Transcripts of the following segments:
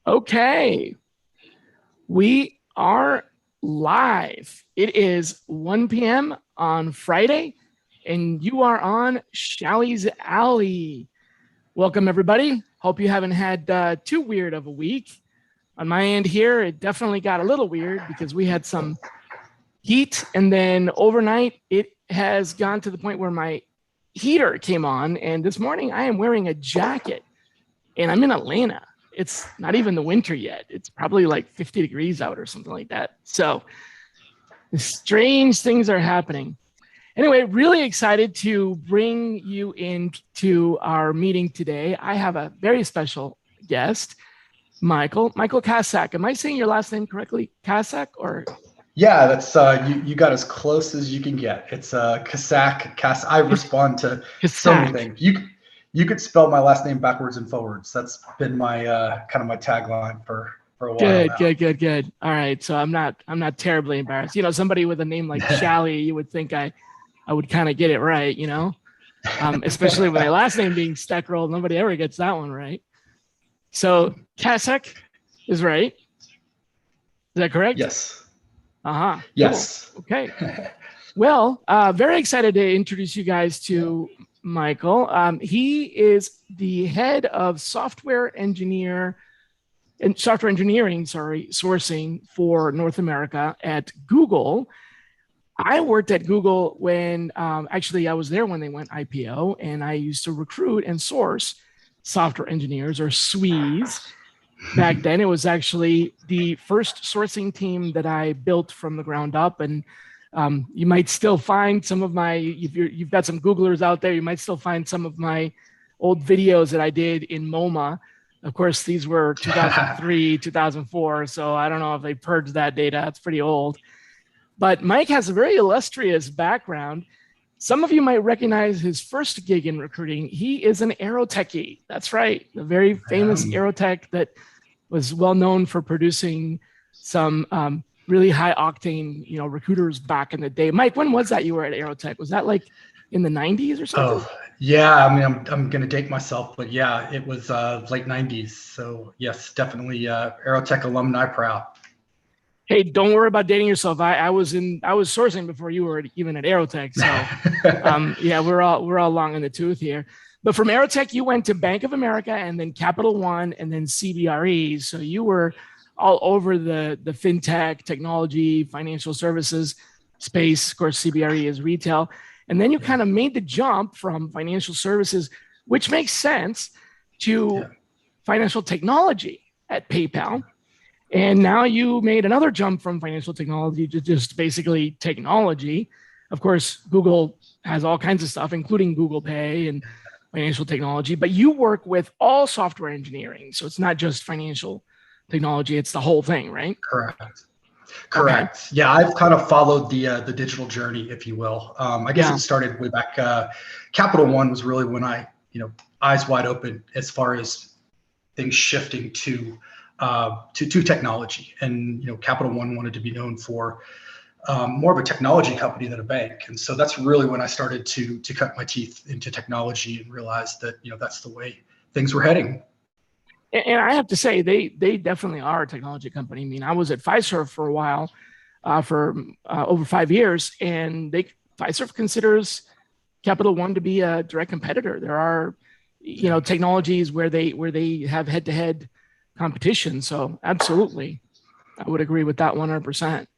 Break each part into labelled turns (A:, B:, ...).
A: Okay, we are live. It is 1 p.m. on Friday, and you are on Shally's Alley. Welcome, everybody. Hope you haven't had too weird of a week. On my end here, it definitely got a little weird because we had some heat, and then overnight, it has gone to the point where my heater came on, and this morning I am wearing a jacket, and I'm in Atlanta. It's not even the winter yet. It's probably like 50 degrees out or something like that. So strange things are happening. Anyway, really excited to bring you into our meeting today. I have a very special guest, Michael Kascsak. Am I saying your last name correctly? Kascsak or?
B: Yeah, that's you got as close as you can get. It's Kascsak. I respond to so many things. You could spell my last name backwards and forwards. That's been my kind of my tagline for a while now.
A: Good. All right, so I'm not terribly embarrassed. You know, somebody with a name like Shally, you would think I would kind of get it right. You know, especially with my last name being Steckrell, nobody ever gets that one right. So Kascsak is right. Is that correct?
B: Yes.
A: Yes. Cool. Okay. Well, very excited to introduce you guys to Michael. He is the head of software engineering, sourcing for North America at Google. I worked at Google when actually I was there when they went IPO, and I used to recruit and source software engineers, or SWEs. Back then, it was actually the first sourcing team that I built from the ground up. And you might still find some of my, if you've got some Googlers out there, you might still find some of my old videos that I did in MoMA. Of course, these were 2003, 2004. So I don't know if they purged that data. It's pretty old. But Mike has a very illustrious background. Some of you might recognize his first gig in recruiting. He is an aerotechie. That's right. A very famous aerotech that was well known for producing some really high octane, recruiters back in the day. Mike, when was that you were at Aerotech? Was that like in the 90s or something?
B: Oh, yeah. I mean, I'm going to date myself, but yeah, it was late 90s. So yes, definitely Aerotech alumni proud.
A: Hey, don't worry about dating yourself. I was sourcing before you were even at Aerotech. So yeah, we're all long in the tooth here. But from Aerotech, you went to Bank of America and then Capital One and then CBRE. So you were all over the fintech, technology, financial services space. Of course, CBRE is retail. And then you kind of made the jump from financial services, which makes sense, to financial technology at PayPal. And now you made another jump from financial technology to just basically technology. Of course, Google has all kinds of stuff, including Google Pay and financial technology, but you work with all software engineering. So it's not just financial technology, it's the whole thing, right?
B: Correct. Okay. Yeah, I've kind of followed the digital journey, if you will. I guess it started way back. Capital One was really when I, eyes wide open as far as things shifting to technology. And, Capital One wanted to be known for more of a technology company than a bank. And so that's really when I started to cut my teeth into technology and realized that, that's the way things were heading.
A: And I have to say, they definitely are a technology company. I mean, I was at Fiserv for a while, for over 5 years, and Fiserv considers Capital One to be a direct competitor. There are, technologies where they have head-to-head competition. So absolutely, I would agree with that 100%.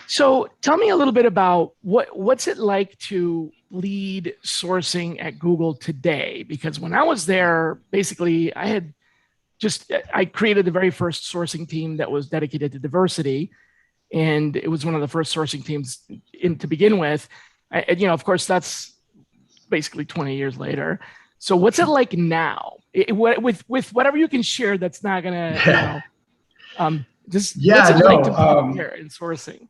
A: So tell me a little bit about what's it like to lead sourcing at Google today? Because when I was there, basically I created the very first sourcing team that was dedicated to diversity. And it was one of the first sourcing teams to begin with. Of course, that's basically 20 years later. So what's it like now? With whatever you can share that's not going to, what's it like to be here in sourcing?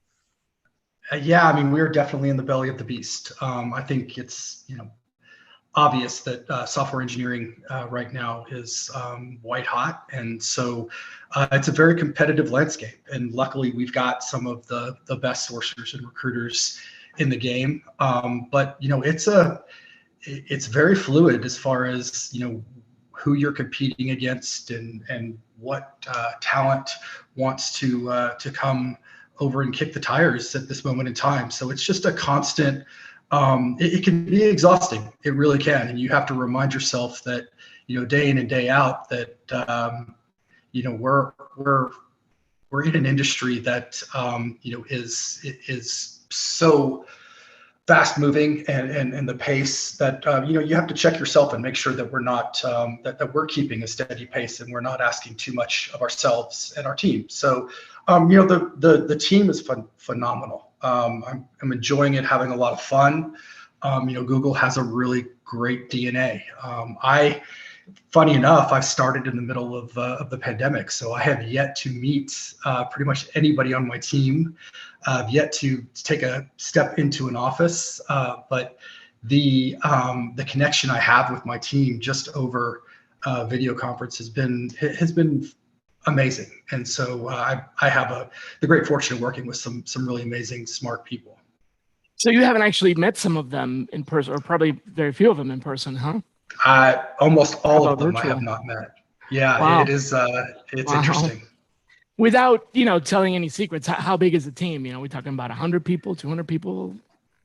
B: Yeah, I mean, we're definitely in the belly of the beast. I think it's, obvious that software engineering right now is white hot. And so it's a very competitive landscape. And luckily, we've got some of the best sourcers and recruiters in the game. But, it's very fluid as far as, who you're competing against and what talent wants to come over and kick the tires at this moment in time. So it's just a constant. It can be exhausting. It really can, and you have to remind yourself that day in and day out that we're in an industry that is so fast moving and the pace that you have to check yourself and make sure that we're not that we're keeping a steady pace and we're not asking too much of ourselves and our team. So the team is phenomenal. I'm enjoying it, having a lot of fun. Google has a really great DNA. Funny enough, I started in the middle of the pandemic, so I have yet to meet pretty much anybody on my team. I've yet to take a step into an office, but the connection I have with my team just over video conference has been amazing. And so I have the great fortune of working with some really amazing, smart people.
A: So you haven't actually met some of them in person, or probably very few of them in person, huh?
B: Almost all of them virtual? I have not met. Yeah, wow. It's wow. Interesting.
A: Without telling any secrets, how big is the team? We're talking about 100 people, 200 people.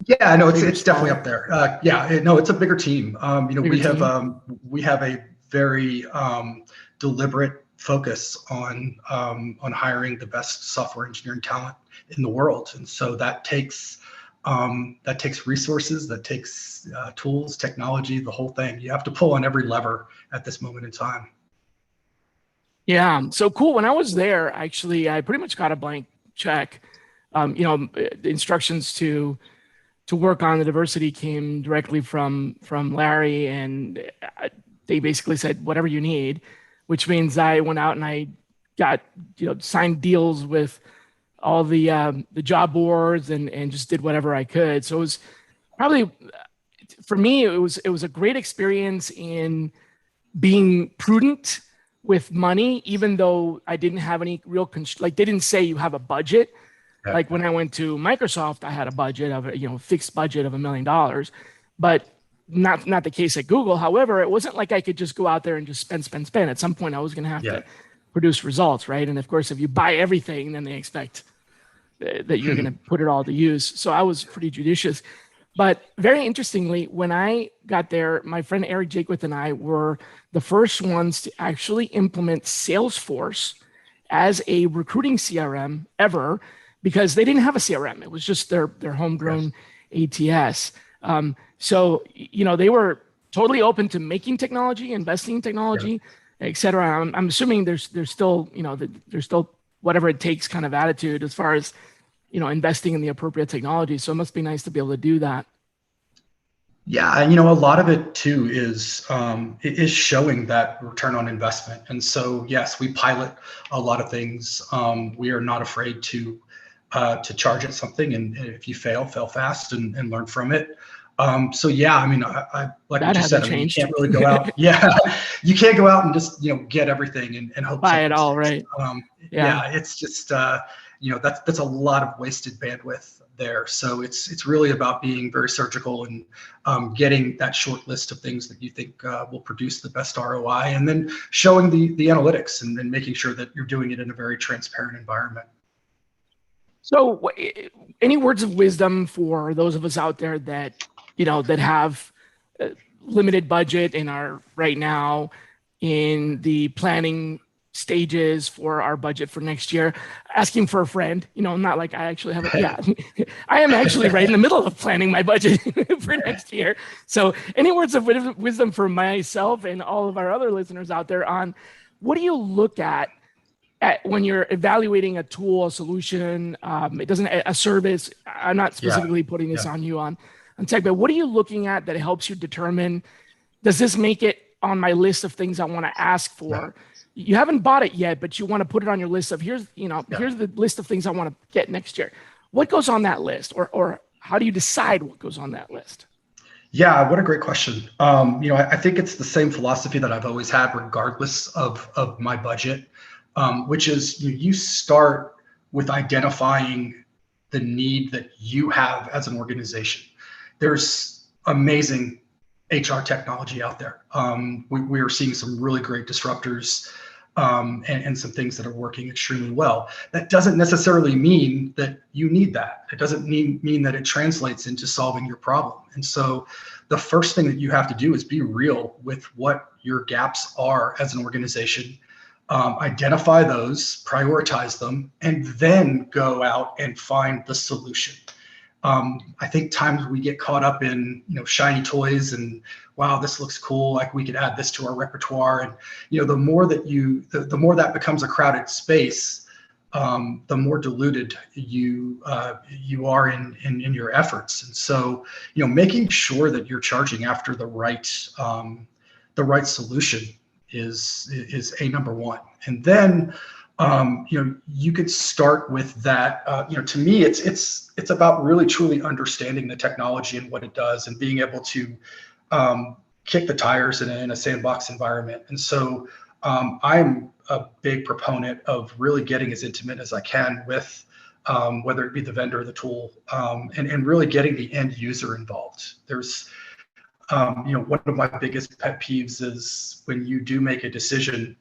B: Yeah, no, it's definitely up there. It's a bigger team. We have a very deliberate focus on hiring the best software engineering talent in the world, and so that takes resources, that takes tools, technology, the whole thing. You have to pull on every lever at this moment in time.
A: Yeah, so cool. When I was there, actually, I pretty much got a blank check. The instructions to work on the diversity came directly from Larry, and they basically said whatever you need, which means I went out and I got signed deals with all the job boards and just did whatever I could. So it was probably, for me, it was a great experience in being prudent with money, even though I didn't have any real, they didn't say you have a budget. Yeah. Like when I went to Microsoft, I had a budget of fixed budget of $1 million, but not the case at Google. However, it wasn't like I could just go out there and just spend. At some point I was going to have to produce results, right? And of course, if you buy everything, then they expect that you're going to put it all to use. So I was pretty judicious. But very interestingly, when I got there, my friend Eric Jaquith and I were the first ones to actually implement Salesforce as a recruiting CRM ever, because they didn't have a CRM. It was just their homegrown ATS. So they were totally open to making technology, investing in technology, et cetera. I'm assuming there's still there's still whatever it takes kind of attitude as far as investing in the appropriate technology. So it must be nice to be able to do that.
B: Yeah, a lot of it too is showing that return on investment. And so yes, we pilot a lot of things. We are not afraid to charge at something, and if you fail fast and learn from it. So yeah, I like what you said. You can't really go out. Yeah, you can't go out and just get everything and hope
A: buy it all, right?
B: Yeah, it's just that's a lot of wasted bandwidth there. So it's really about being very surgical and getting that short list of things that you think will produce the best ROI, and then showing the analytics and then making sure that you're doing it in a very transparent environment.
A: So any words of wisdom for those of us out there that that have limited budget and are right now in the planning stages for our budget for next year, asking for a friend, not like I actually have I am actually right in the middle of planning my budget for next year. So any words of wisdom for myself and all of our other listeners out there on what do you look at when you're evaluating a tool, a solution, a service? I'm not specifically putting this on you on tech, but what are you looking at that helps you determine, does this make it on my list of things I want to ask for? You haven't bought it yet, but you want to put it on your list of here's the list of things I want to get next year. What goes on that list, or how do you decide what goes on that list?
B: Yeah, what a great question. I think it's the same philosophy that I've always had, regardless of my budget, which is you start with identifying the need that you have as an organization. There's amazing HR technology out there. We are seeing some really great disruptors and some things that are working extremely well. That doesn't necessarily mean that you need that. It doesn't mean that it translates into solving your problem. And so the first thing that you have to do is be real with what your gaps are as an organization. Identify those, prioritize them, and then go out and find the solution. I think times we get caught up in, shiny toys and, wow, this looks cool, like we could add this to our repertoire. And, the more that the more that becomes a crowded space, the more diluted you are in your efforts. And so, making sure that you're charging after the right solution is a number one. And then, you could start with that. To me, it's about really truly understanding the technology and what it does, and being able to kick the tires in a sandbox environment. And so I'm a big proponent of really getting as intimate as I can with whether it be the vendor or the tool, and really getting the end user involved. There's one of my biggest pet peeves is when you do make a decision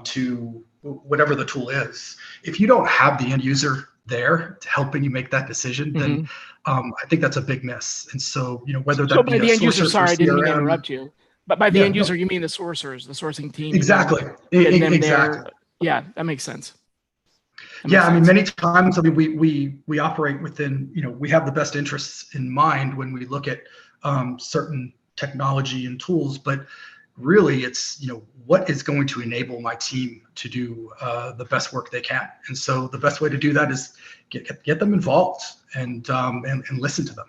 B: to whatever the tool is, if you don't have the end user there helping you make that decision, then I think that's a big miss. And so, whether that be
A: by the end user,
B: sourcer
A: sorry, I didn't mean to
B: CRM,
A: interrupt you, but by the end user, you mean the sourcers, the sourcing team.
B: Exactly. Exactly.
A: Yeah, that makes sense.
B: I mean, many times, we operate within, we have the best interests in mind when we look at certain technology and tools, but really it's, what is going to enable my team to do the best work they can. And so the best way to do that is get them involved and listen to them.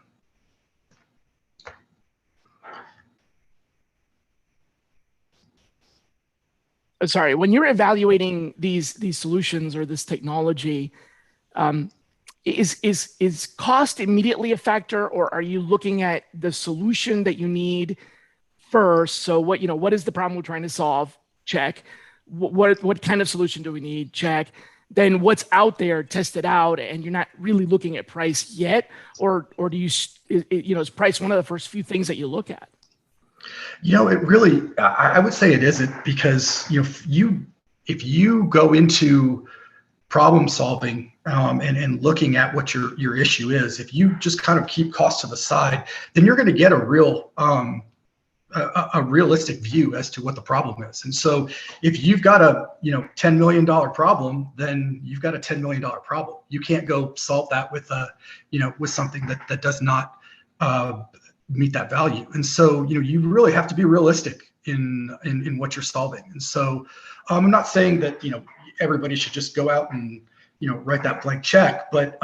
A: Sorry, when you're evaluating these solutions or this technology, is cost immediately a factor, or are you looking at the solution that you need first? So what is the problem we're trying to solve? Check. What kind of solution do we need? Check. Then what's out there, test it out, and you're not really looking at price yet, or do you, is price one of the first few things that you look at?
B: It really, I would say it isn't, because if you go into problem solving and looking at what your issue is, if you just kind of keep costs to the side, then you're going to get a realistic view as to what the problem is. And so if you've got a $10 million problem, then you've got a $10 million problem. You can't go solve that with with something that does not meet that value. And so you really have to be realistic in what you're solving. And so I'm not saying that everybody should just go out and write that blank check, but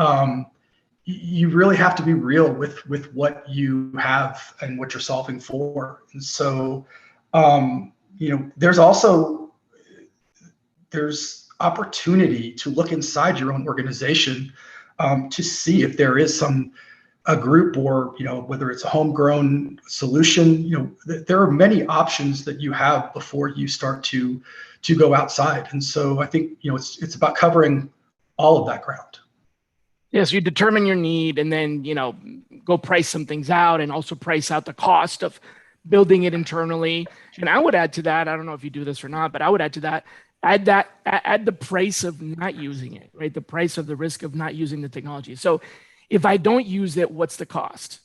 B: you really have to be real with what you have and what you're solving for. And so there's opportunity to look inside your own organization to see if there is a group, or whether it's a homegrown solution. There are many options that you have before you start to go outside. And so I think it's about covering all of that ground.
A: Yes, you determine your need, and then go price some things out, and also price out the cost of building it internally. And I would add to that, I don't know if you do this or not, but I would add to that, add the price of not using it, right? The price of the risk of not using the technology. So if I don't use it, what's the cost?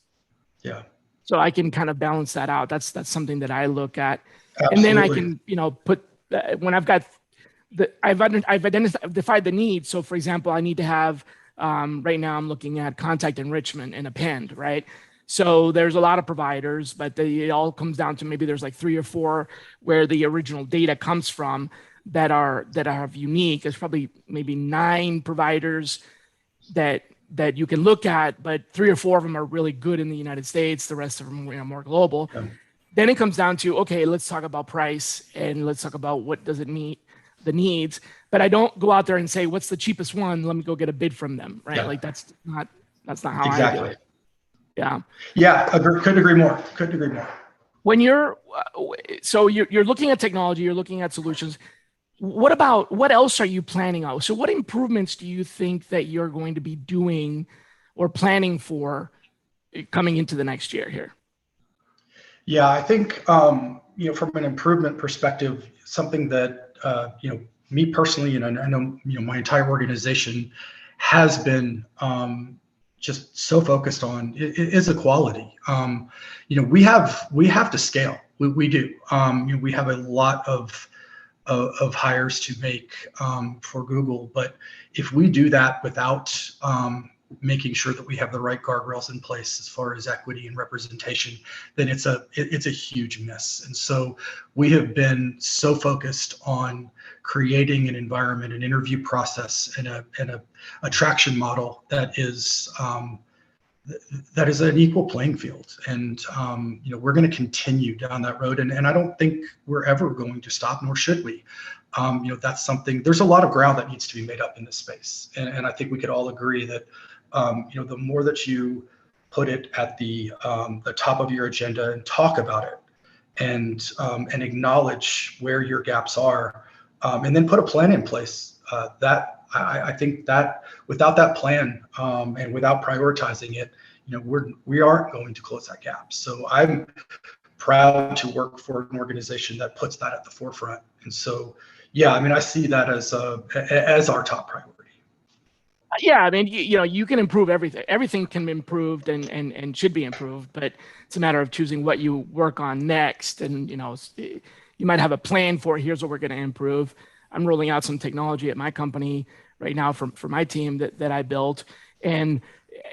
B: Yeah.
A: So I can kind of balance that out. That's something that I look at.
B: Absolutely.
A: And then I can, put when I've got I've identified the need. So for example, I need to have, right now I'm looking at contact enrichment and append, right? So there's a lot of providers, but it all comes down to maybe there's like 3 or 4 where the original data comes from that are unique. There's probably maybe 9 providers that you can look at, but 3 or 4 of them are really good in the United States. The rest of them are more global. Yeah. Then it comes down to, okay, let's talk about price, and let's talk about what does it meet the needs. But I don't go out there and say, what's the cheapest one? Let me go get a bid from them, right? Yeah. Like that's not how I do it. Yeah.
B: Yeah. Couldn't agree more.
A: When you're looking at technology, you're looking at solutions. What else are you planning on? So what improvements do you think that you're going to be doing or planning for coming into the next year here?
B: Yeah, I think from an improvement perspective, something that me personally, and I know my entire organization has been just so focused on is equality. We have to scale. We do. We have a lot of hires to make for Google, but if we do that without making sure that we have the right guardrails in place as far as equity and representation, then it's a huge miss. And so we have been so focused on creating an environment, an interview process, and a attraction model that is an equal playing field. And we're going to continue down that road, and I don't think we're ever going to stop, nor should we. That's something. There's a lot of ground that needs to be made up in this space, and I think we could all agree that the more that you put it at the top of your agenda and talk about it, and acknowledge where your gaps are, and then put a plan in place. I think that without that plan and without prioritizing it, we aren't going to close that gap. So I'm proud to work for an organization that puts that at the forefront. And so, yeah, I mean, I see that as our top priority.
A: Yeah, I mean, you can improve everything. Everything can be improved and should be improved, but it's a matter of choosing what you work on next. And you might have a plan for here's what we're going to improve. I'm rolling out some technology at my company right now for my team that I built, and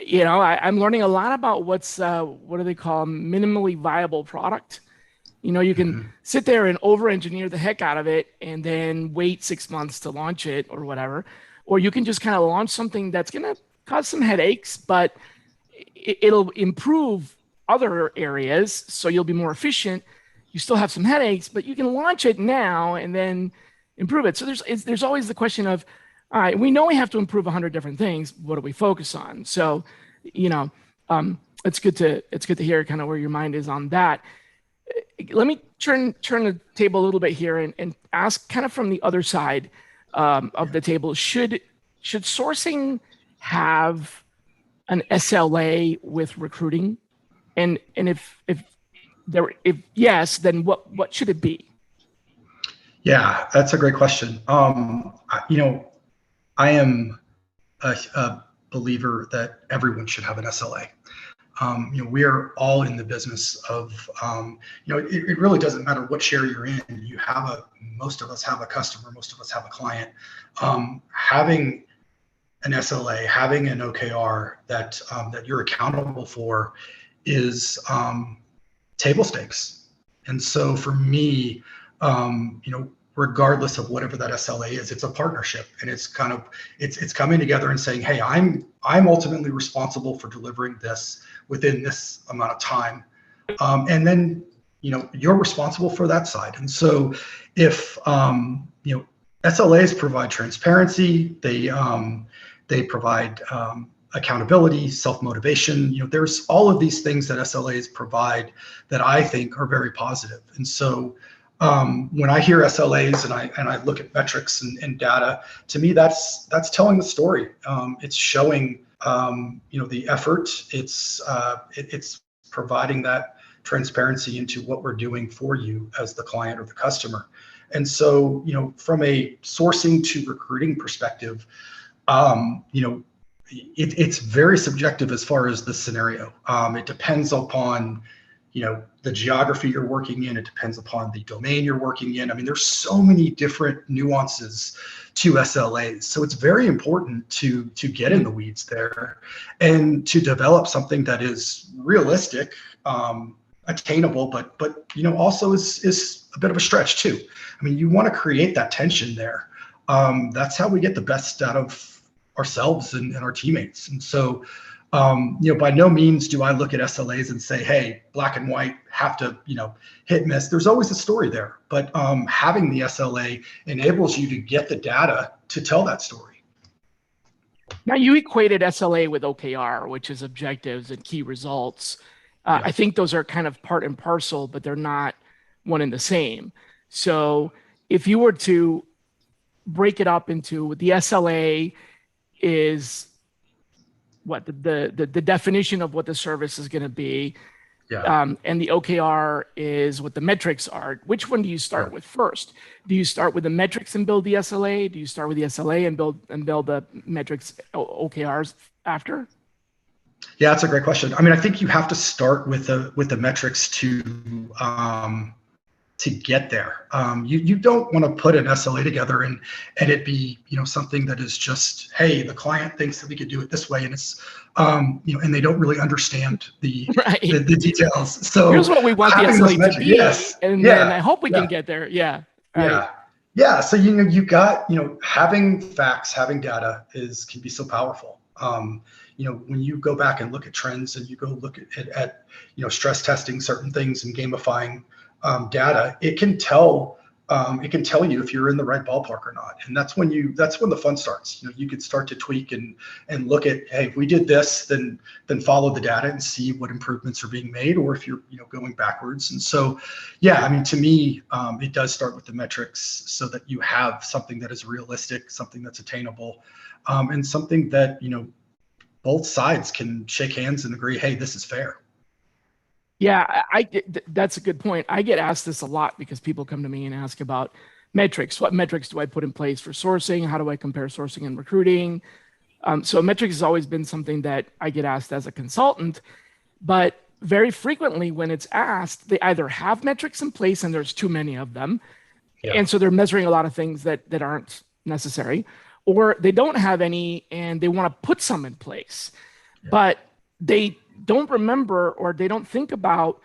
A: I'm learning a lot about what do they call minimally viable product. You can sit there and over-engineer the heck out of it and then wait 6 months to launch it or whatever. Or you can just kind of launch something that's going to cause some headaches, but it'll improve other areas. So you'll be more efficient. You still have some headaches, but you can launch it now and then improve it. So there's always the question of, all right, we know we have to improve 100 different things. What do we focus on? So, it's good to hear kind of where your mind is on that. Let me turn the table a little bit here and ask kind of from the other side of the table. Should sourcing have an SLA with recruiting? And if yes, then what should it be?
B: Yeah, that's a great question. I am a believer that everyone should have an SLA. We are all in the business of, it really doesn't matter what share you're in. Most of us have a customer, most of us have a client. Having an SLA, having an OKR that you're accountable for is table stakes. And so for me, regardless of whatever that SLA is, it's a partnership, and it's coming together and saying, hey, I'm ultimately responsible for delivering this within this amount of time, and then you're responsible for that side. And so if SLAs provide transparency, they provide accountability, self-motivation. There's all of these things that SLAs provide that I think are very positive. And so when I hear SLAs and I look at metrics and data, to me that's telling the story. It's showing the effort. It's providing that transparency into what we're doing for you as the client or the customer. And so from a sourcing to recruiting perspective, it's very subjective as far as the scenario. It depends upon the geography you're working in. It depends upon the domain you're working in. I mean, there's so many different nuances to SLAs. So it's very important to get in the weeds there and to develop something that is realistic, attainable, but also is a bit of a stretch too. I mean, you want to create that tension there. That's how we get the best out of ourselves and our teammates. And so by no means do I look at SLAs and say, hey, black and white, have to, hit miss. There's always a story there, but having the SLA enables you to get the data to tell that story.
A: Now, you equated SLA with OKR, which is objectives and key results. Yeah. I think those are kind of part and parcel, but they're not one and the same. So if you were to break it up into the SLA is what the definition of what the service is going to be.
B: Yeah.
A: And the OKR is what the metrics are. Which one do you start with first? Do you start with the metrics and build the SLA? Do you start with the SLA and build the metrics OKRs after?
B: Yeah, that's a great question. I mean, I think you have to start with the metrics to get there. You don't want to put an SLA together and it be, something that is just, hey, the client thinks that we could do it this way, and it's and they don't really understand the
A: Right.
B: the details. So
A: here's what we want the
B: having those
A: SLA to
B: metrics,
A: be,
B: yes,
A: and
B: yeah,
A: then I hope we
B: yeah,
A: can get there. Yeah. Right.
B: yeah, yeah. So you got having facts, having data can be so powerful. When you go back and look at trends and you go look at stress testing certain things and gamifying data, it can tell you if you're in the right ballpark or not. And that's when the fun starts. You could start to tweak and look at, hey, if we did this, then follow the data and see what improvements are being made, or if you're going backwards. And so, yeah, I mean, to me, it does start with the metrics so that you have something that is realistic, something that's attainable, and something that both sides can shake hands and agree, hey, this is fair.
A: Yeah, that's a good point. I get asked this a lot because people come to me and ask about metrics. What metrics do I put in place for sourcing? How do I compare sourcing and recruiting? So metrics has always been something that I get asked as a consultant, but very frequently when it's asked, they either have metrics in place and there's too many of them. Yeah. And so they're measuring a lot of things that aren't necessary, or they don't have any and they want to put some in place, but they don't remember or they don't think about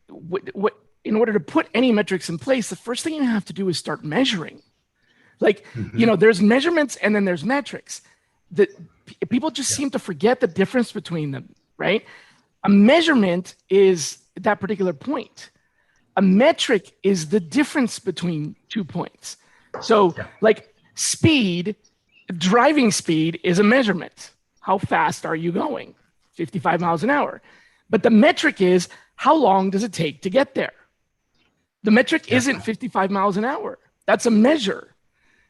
A: what in order to put any metrics in place, the first thing you have to do is start measuring. Like, there's measurements and then there's metrics. That people just seem to forget the difference between them, right? A measurement is that particular point. A metric is the difference between 2 points. So like driving speed is a measurement. How fast are you going? 55 miles an hour. But the metric is, how long does it take to get there? The metric isn't 55 miles an hour. That's a measure,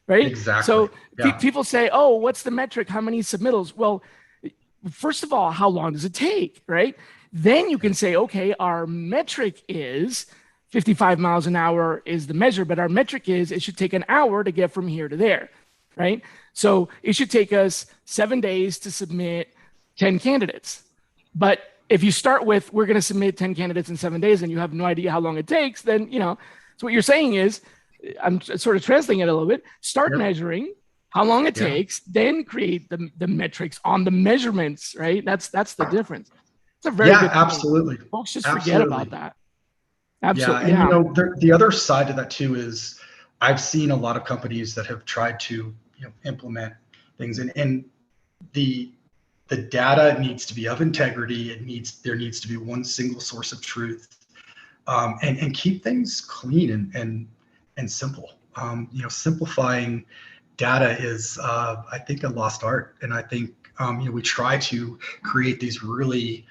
A: right?
B: Exactly.
A: So people say, oh, what's the metric? How many submittals? Well, first of all, how long does it take, right? Then you can say, okay, our metric is 55 miles an hour is the measure, but our metric is it should take an hour to get from here to there, right? So it should take us 7 days to submit 10 candidates. But if you start with, we're going to submit 10 candidates in 7 days and you have no idea how long it takes, then, so what you're saying is, I'm sort of translating it a little bit, start measuring how long it takes, then create the metrics on the measurements, right? That's the difference. It's a very good point.
B: Absolutely.
A: Folks just forget about that. Absolutely.
B: Yeah, and the other side of that too is I've seen a lot of companies that have tried to implement things, and the data needs to be of integrity. There needs to be one single source of truth, and keep things clean and simple. Simplifying data is I think a lost art, and I think we try to create these really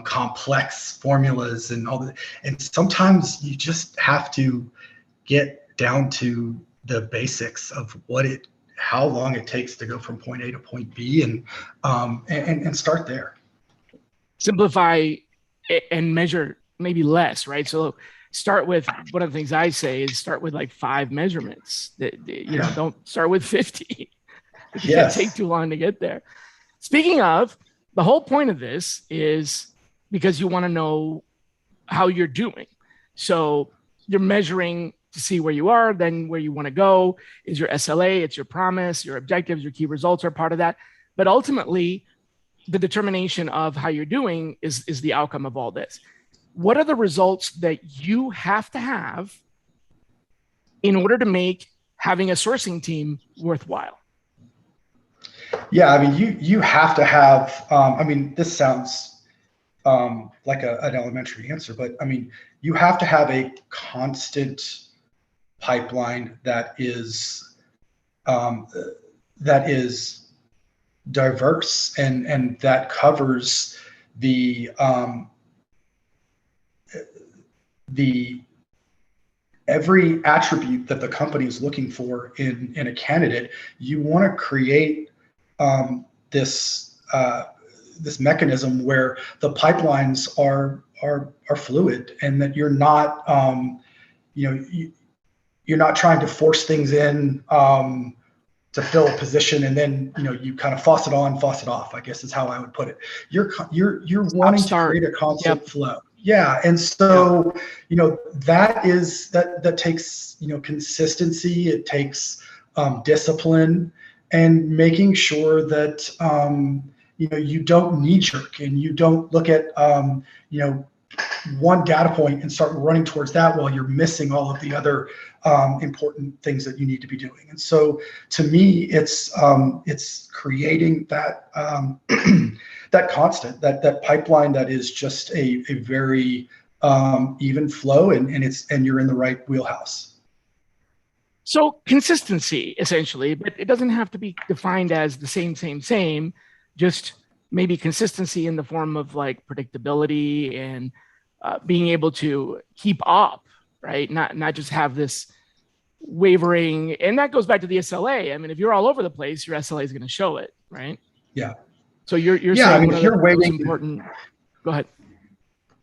B: complex formulas and all that, and sometimes you just have to get down to the basics of how long it takes to go from point A to point B, and start there.
A: Simplify and measure maybe less, right? So start with, one of the things I say is start with like 5 measurements. Don't start with 50. It can't take too long to get there. Speaking of, the whole point of this is because you want to know how you're doing. So you're measuring to see where you are, then where you want to go is your SLA, it's your promise, your objectives, your key results are part of that. But ultimately, the determination of how you're doing is the outcome of all this. What are the results that you have to have in order to make having a sourcing team worthwhile?
B: Yeah, I mean, you have to have, this sounds like an elementary answer, but I mean, you have to have a constant pipeline that is diverse and that covers the every attribute that the company is looking for in a candidate. You want to create this mechanism where the pipelines are fluid, and that you're not you're not trying to force things in to fill a position, and then you kind of faucet on, faucet off, I guess is how I would put it. You're wanting to create a constant flow. Yeah. And so, that takes, consistency. It takes discipline, and making sure that, you don't knee jerk, and you don't look at, one data point and start running towards that while you're missing all of the other important things that you need to be doing. And so to me, it's creating that that constant, that pipeline that is just a very even flow, and you're in the right wheelhouse.
A: So consistency, essentially, but it doesn't have to be defined as the same, just maybe consistency in the form of like predictability and being able to keep up, right? Not just have this wavering. And that goes back to the SLA. I mean, if you're all over the place, your SLA is going to show it, right?
B: Yeah.
A: So you're saying one of the most important. Go ahead.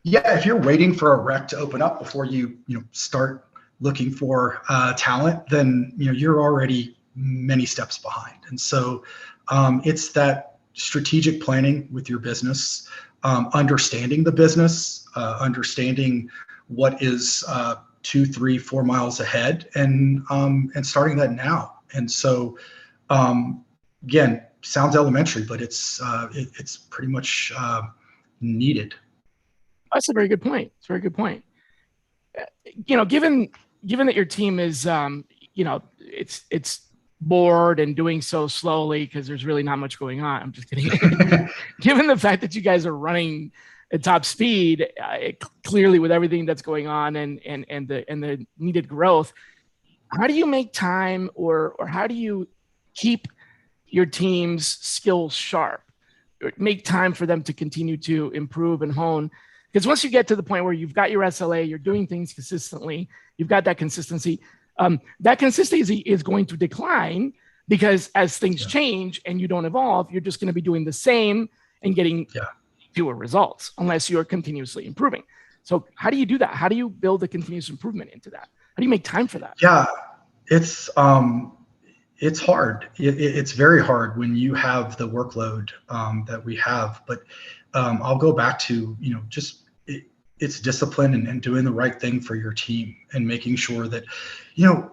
B: Yeah, if you're waiting for a rec to open up before you start looking for talent, then you're already many steps behind. And so it's that strategic planning with your business, understanding the business, understanding what is 2, 3, 4 miles ahead, and starting that now. And so again, sounds elementary, but it's pretty much needed.
A: That's a very good point. It's a very good point. Given that your team is it's bored and doing so slowly because there's really not much going on. I'm just kidding. Given the fact that you guys are running at top speed, clearly with everything that's going on and the needed growth, how do you make time or how do you keep your team's skills sharp, or make time for them to continue to improve and hone? Because once you get to the point where you've got your SLA, you're doing things consistently, you've got that consistency. That consistency is going to decline because as things change and you don't evolve, you're just going to be doing the same and getting fewer results unless you're continuously improving. So how do you do that? How do you build a continuous improvement into that? How do you make time for that?
B: Yeah, it's hard. It's very hard when you have the workload that we have. But I'll go back to it's discipline and doing the right thing for your team, and making sure that,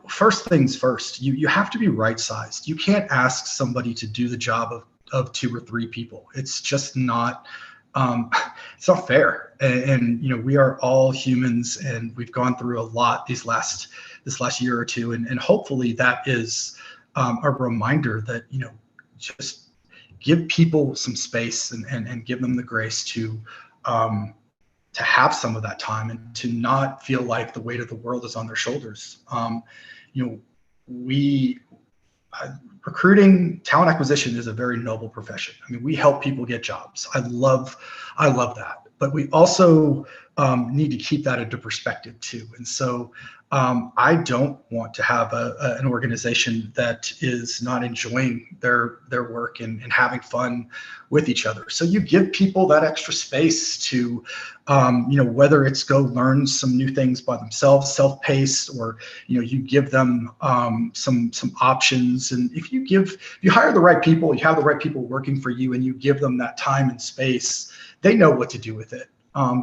B: first things first, you have to be right sized. You can't ask somebody to do the job of 2 or 3 people. It's just not, it's not fair. And we are all humans, and we've gone through a lot this last year or two. And hopefully that is a reminder that, just give people some space and give them the grace to have some of that time, and to not feel like the weight of the world is on their shoulders. Recruiting, talent acquisition is a very noble profession. I mean, we help people get jobs. I love that. But we also need to keep that into perspective too. And so I don't want to have an organization that is not enjoying their work and having fun with each other. So you give people that extra space to, whether it's go learn some new things by themselves, self-paced, or you give them some options. And if you hire the right people, you have the right people working for you, and you give them that time and space, they know what to do with it.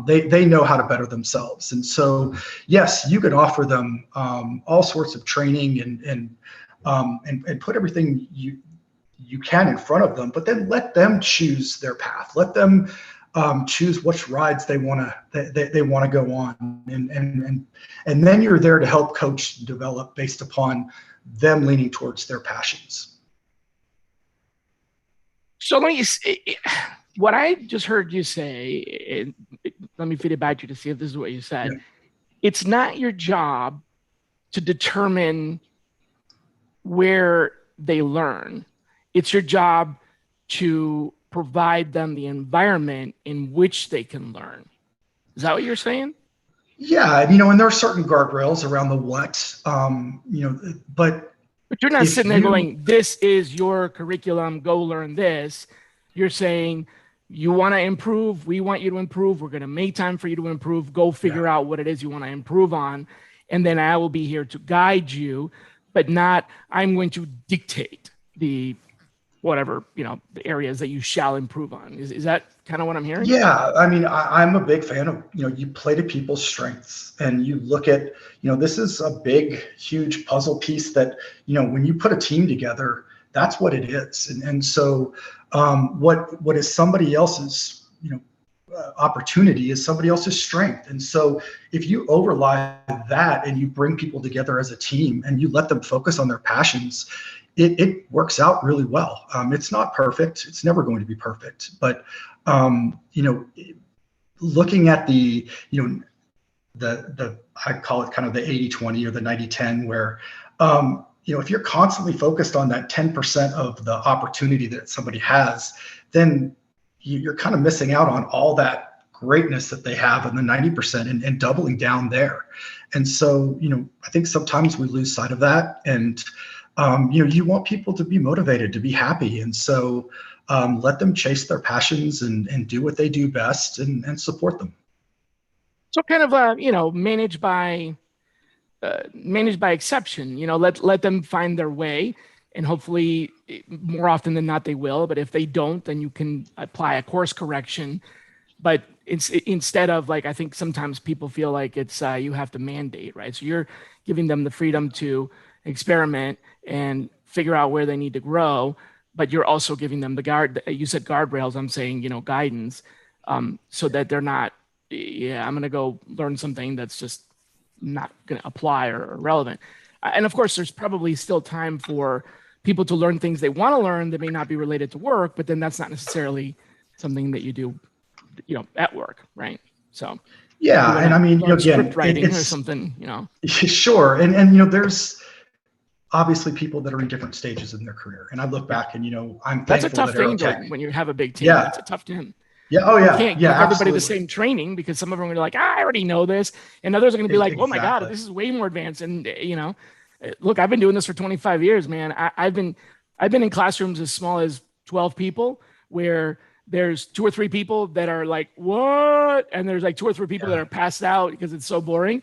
B: They know how to better themselves. And so, yes, you could offer them all sorts of training and put everything you can in front of them, but then let them choose their path. Let them choose which rides they want to go on, and then you're there to help coach and develop based upon them leaning towards their passions.
A: So what I just heard you say, let me feed it back to you to see if this is what you said. Yeah. It's not your job to determine where they learn. It's your job to provide them the environment in which they can learn. Is that what you're saying?
B: Yeah, and there are certain guardrails around the what, but
A: you're not sitting there going, this is your curriculum, go learn this. You're saying, you want to improve, we want you to improve, we're going to make time for you to improve, go figure out what it is you want to improve on, and then I will be here to guide you, but not I'm going to dictate the whatever, the areas that you shall improve on. Is that kind of what I'm hearing?
B: Yeah, I mean, I'm a big fan of, you play to people's strengths, and you look at, this is a big, huge puzzle piece that, when you put a team together, that's what it is. And so what is somebody else's, opportunity is somebody else's strength. And so if you overlay that and you bring people together as a team and you let them focus on their passions, it works out really well. It's not perfect. It's never going to be perfect. But, looking at the I call it kind of the 80-20 or the 90-10, where, if you're constantly focused on that 10% of the opportunity that somebody has, then you're kind of missing out on all that greatness that they have in the 90% and doubling down there. And so, I think sometimes we lose sight of that. And, you want people to be motivated, to be happy. And so let them chase their passions and do what they do best and support them.
A: So kind of, manage by exception, let them find their way, and hopefully more often than not they will. But if they don't, then you can apply a course correction. But it's instead of like, I think sometimes people feel like it's you have to mandate, right? So you're giving them the freedom to experiment and figure out where they need to grow, but you're also giving them the you said guardrails, I'm saying, guidance, so that they're not, I'm going to go learn something that's just not going to apply or relevant. And of course, there's probably still time for people to learn things they want to learn that may not be related to work, but then that's not necessarily something that you do, at work, right? So
B: yeah, and I mean, again,
A: script writing or something,
B: Sure, and there's obviously people that are in different stages in their career, and I look back and I'm
A: that's
B: thankful
A: a tough thing, Jordan, when you have a big team. Yeah, that's a tough thing.
B: Yeah. Oh yeah.
A: You can't give everybody the same training, because some of them are going to be like, I already know this, and others are going to be like, oh my God, this is way more advanced. And look, I've been doing this for 25 years, man. I've been in classrooms as small as 12 people, where there's 2 or 3 people that are like, what? And there's like 2 or 3 people that are passed out because it's so boring.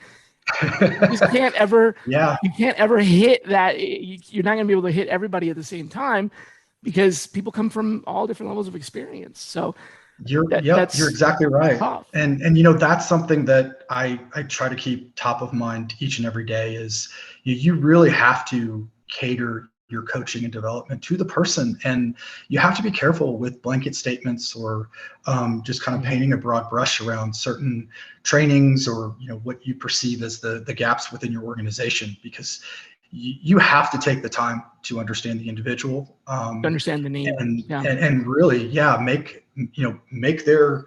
A: You just can't ever, you can't ever hit that. You're not going to be able to hit everybody at the same time, because people come from all different levels of experience. So
B: you're exactly right. Tough. And that's something that I try to keep top of mind each and every day is you really have to cater your coaching and development to the person, and you have to be careful with blanket statements or just kind of painting a broad brush around certain trainings or what you perceive as the gaps within your organization, because you have to take the time to understand the individual,
A: to understand the need,
B: and really make their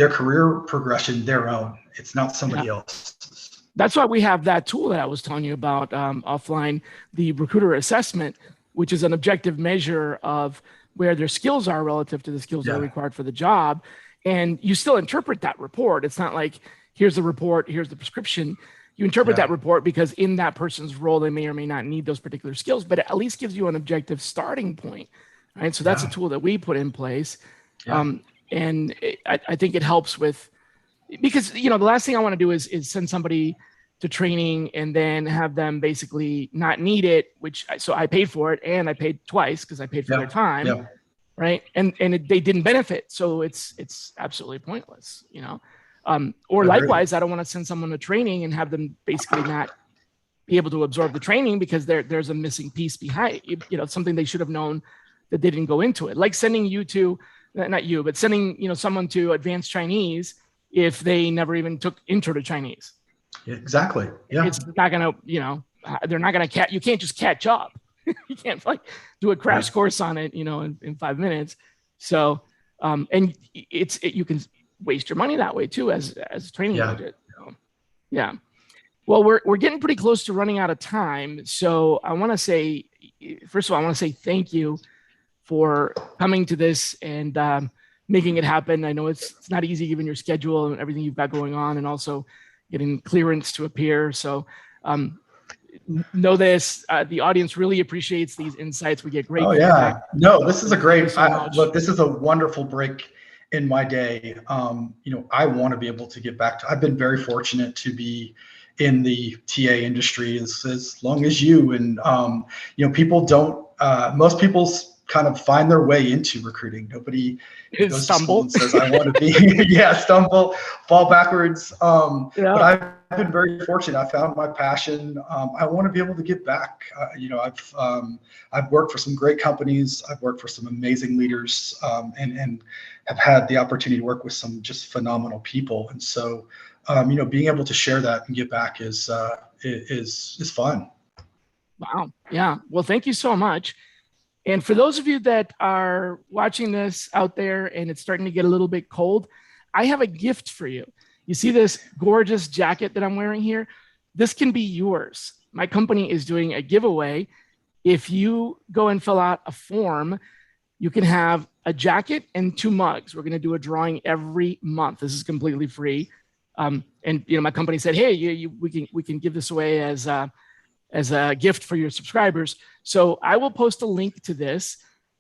B: career progression their own. It's not somebody else's.
A: That's why we have that tool that I was telling you about offline, the recruiter assessment, which is an objective measure of where their skills are relative to the skills that are required for the job. And you still interpret that report. It's not like, here's the report, here's the prescription. You interpret that report because in that person's role, they may or may not need those particular skills, but it at least gives you an objective starting point, right? So that's a tool that we put in place. And I think it helps with, because, the last thing I want to do is send somebody to training and then have them basically not need it, so I paid for it, and I paid twice because I paid for their time, right? And they didn't benefit. So it's absolutely pointless, or likewise, I don't want to send someone to training and have them basically not be able to absorb the training because there's a missing piece behind, something they should have known that they didn't go into it. Like sending you to, not you, but sending, someone to advanced Chinese if they never even took intro to Chinese.
B: Exactly. Yeah.
A: It's not going to, they're not going to you can't just catch up. You can't do a crash course on it, in 5 minutes. So, and you can waste your money that way too, as a training budget. So, well, we're getting pretty close to running out of time. So I want to say, first of all, thank you for coming to this and making it happen. I know it's not easy given your schedule and everything you've got going on, and also getting clearance to appear. So know this, the audience really appreciates these insights. We get great feedback.
B: No, this is a great, look, this is a wonderful break in my day, I want to be able to get back to, I've been very fortunate to be in the TA industry as long as you, and, people don't, most people's kind of find their way into recruiting. Nobody goes to school and says, I want to be, stumble, fall backwards. But I've been very fortunate. I found my passion. I want to be able to give back. I've worked for some great companies. I've worked for some amazing leaders, and have had the opportunity to work with some just phenomenal people. And so, being able to share that and give back is fun.
A: Wow. Yeah. Well, thank you so much. And for those of you that are watching this out there and it's starting to get a little bit cold, I have a gift for you. You see this gorgeous jacket that I'm wearing here? This can be yours. My company is doing a giveaway. If you go and fill out a form, you can have a jacket and 2 mugs. We're going to do a drawing every month. This is completely free. And my company said, hey, we can give this away as a gift for your subscribers. So I will post a link to this.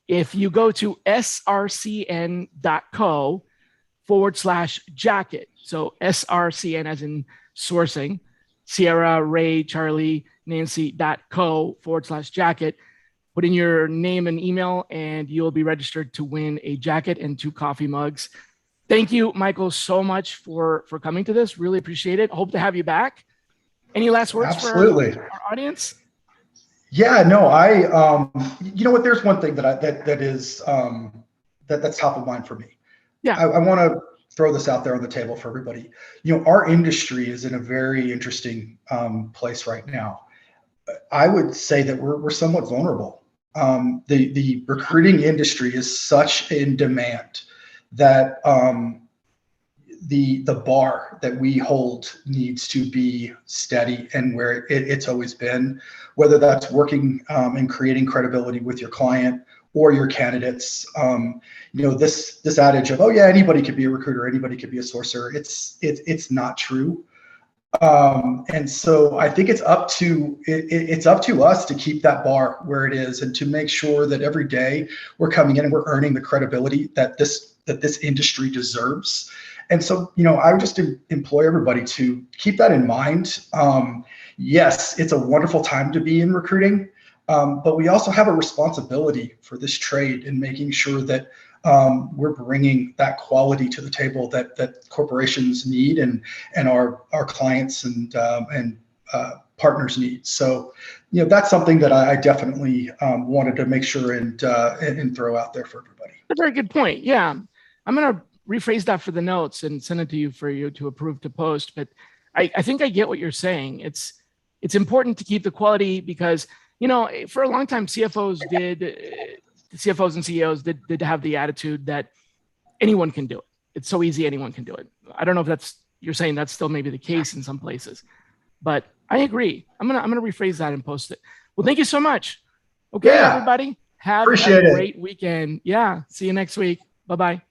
A: If you go to srcn.co/jacket, so SRCN as in sourcing, Sierra, Ray, Charlie, Nancy.co/jacket, put in your name and email, and you'll be registered to win a jacket and 2 coffee mugs. Thank you, Michael, so much for coming to this. Really appreciate it. Hope to have you back. Any last words for our audience?
B: Yeah, no, you know what? There's one thing that's top of mind for me.
A: Yeah,
B: I want to throw this out there on the table for everybody. Our industry is in a very interesting place right now. I would say that we're somewhat vulnerable. The recruiting industry is such in demand that the bar that we hold needs to be steady and where it's always been, whether that's working and creating credibility with your client or your candidates. This adage of, oh yeah, anybody could be a recruiter, anybody could be a sourcer. It's not true. And so I think it's up to us to keep that bar where it is and to make sure that every day we're coming in and we're earning the credibility that this industry deserves. And so, I would just employ everybody to keep that in mind. Yes, it's a wonderful time to be in recruiting, but we also have a responsibility for this trade in making sure that we're bringing that quality to the table that corporations need and our clients and partners need. So, that's something that I definitely wanted to make sure and throw out there for everybody.
A: That's a very good point. Yeah, I'm going to rephrase that for the notes and send it to you for you to approve to post. But I think I get what you're saying. It's important to keep the quality because, for a long time, CFOs and CEOs did have the attitude that anyone can do it. It's so easy, anyone can do it. I don't know if you're saying that's still maybe the case in some places, but I agree. I'm gonna rephrase that and post it. Well, thank you so much. Okay, everybody, have a great weekend. Yeah, see you next week. Bye-bye.